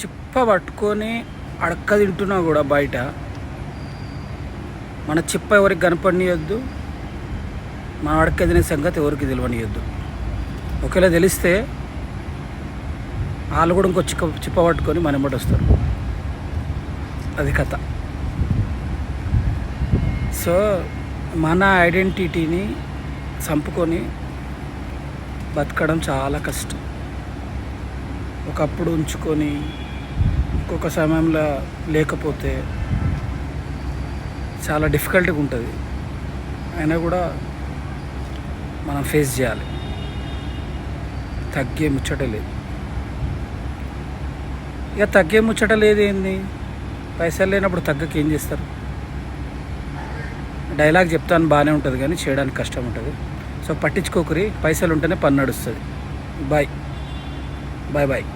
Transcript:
చిప్ప పట్టుకొని అడక్క తింటున్నా కూడా బయట మన చిప్ప ఎవరికి కనపడనియొద్దు, మన అడక్క తినే సంగతి ఎవరికి తెలియనియొద్దు. ఒకవేళ తెలిస్తే వాళ్ళు కూడా ఇంకో చిప్ప పట్టుకొని మన ఎమ్మటి వస్తారు. అది కథ. సో మన ఐడెంటిటీని చంపుకొని బతకడం చాలా కష్టం. ఒకప్పుడు ఉంచుకొని ఇంకొక సమయంలో లేకపోతే చాలా డిఫికల్ట్గా ఉంటుంది. అయినా కూడా మనం ఫేస్ చేయాలి. తగ్గే ముచ్చట లేదు. ఇక తగ్గే ముచ్చట లేదు. ఏంది, పైసలు లేనప్పుడు తగ్గకి ఏం చేస్తారు? డైలాగ్ చెప్తాను బాగానే ఉంటుంది కానీ చేయడానికి కష్టం ఉంటుంది. సో పట్టించుకోకరి, పైసలు ఉంటేనే పని నడుస్తుంది. Bye bye bye.